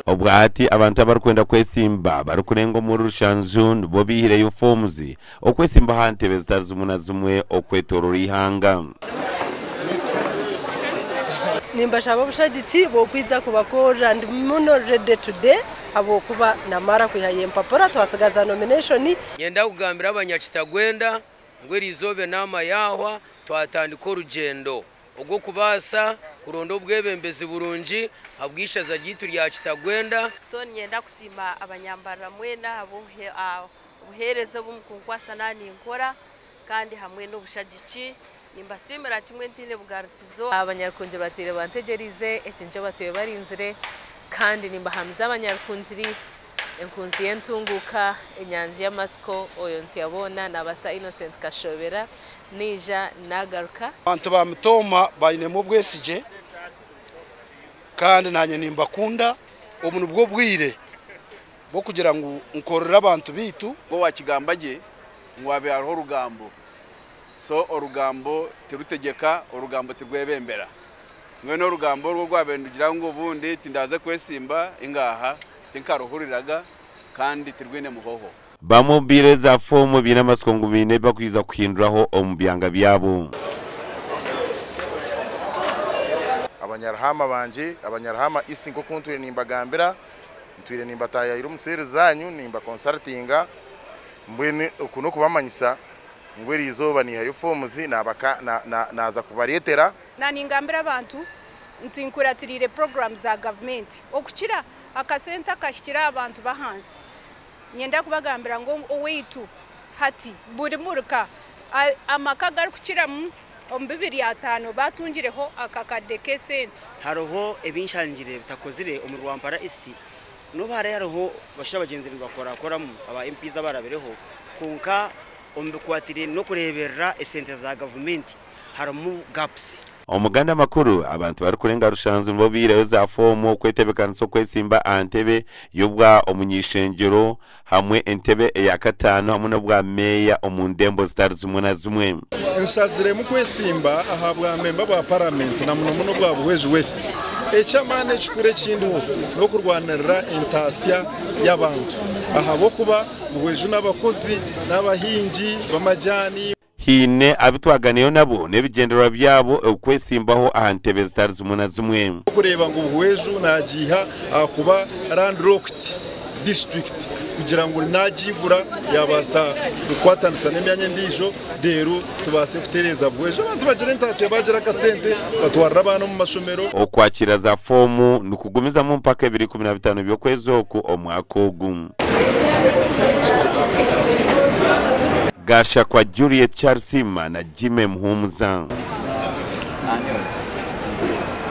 obwati abantu abarukwenda kwesimba barukurengo mu rushanju bo bihireyo forms okwesimba hantebe zitari zimwe zimwe okwetorora ihanga. Nimbashaba bushagiti bo kwiza kubakora ndi muno ready today abo kuba namara kwihaye mpapura twasigaza nomination. Nyenda kugambira abanyakitagwenda ngweri izobe nama yahwa twatandika urugendo ubwo kubasa kurondo bwebembezi burungi abwishaza gitu rya kitagwenda. So nyenda kusima abanyambara mwena abo ubuhereze bumukunkwasa nani nkora kandi hamwe n'ubushagiki nimbasimira kimwe ntine bugarutizo abanyarukunzi batire bantegerize ekinjo batuye barinzire kandi nimbahamza abanyarukunziri enkunzi yentunguka enyanja y'amasiko oyo ntiyabona nabasa Innocent Kashobera nija nagaruka abantu bamutoma bayine mu bwesije kandi nanye nimbakunda obuntu bwo bwire bwo kugira ngo nkorera abantu bitu bo wakigambaje ngwabe hariho rugambo so orugambo terutegeka orugambo tigwebembera mwene orugambo rwo rwabendugira ngo bundi tindaze kwesimba ingaha tinkaruhuriraga kandi tirwine muhoho bamubire za fomu bina maskongo bine bakwiza kuhinduraho omubyanga byabo. Abanyarhama banje abanyarhama isi ngo kuntwe nimbagambira ntwire nimbataya iro musere zanyu nimba consultinga mbwene ukuno kubamanyisa ngweri izoba ni hayo forms nabaka naza kubarietera naningambira abantu ntinkuratirire programs za government okukira akasenta kashikira abantu bahansi nyenda kubagambira ngo owitu hati buri muruka amakagaru kukira mu 2005 batungireho akakadeke sente haroho ebinshanjire bitakozire umurwampara East no bare haroho bashira bagenzeri bakora mu aba MPs abarabereho kunka ombekwatire no kureberera esente za government haramu gaps. Omuganda makuru abantu barukurenga rushanzu bo bireyo za fomu kwetebekanso kwesimba antebe yobwa omunyishengero hamwe entebe ya katano hamwe no bwa meya omundembo zitari zimwe na zimwe. Nsazire mu kwesimba ahabwa memba ba parliament na muno bwa buhweji west echamane chikure kindu no kurwanira intasya y'abantu ahabo kuba buhweji n'abakozi n'abahingi bamajani hine abitwaganiyo nabo nebigendera byabo okwesimbaho ahantebe zitari zimwe na zimwe kureba ngo buhweju nagiha akuba land locked district kugira ngo najibura yabasa dukwatanisa n'emyanya ndijo dero tubase kutereza buhweju abantu bagire intasi bagira kasente batwara abantu mu mashomero okwakira za fomu nukugumiza mu mpaka 2015 byo kwezoku omwakogu Gasha kwa Juliet Charsima na Jime Mhumza.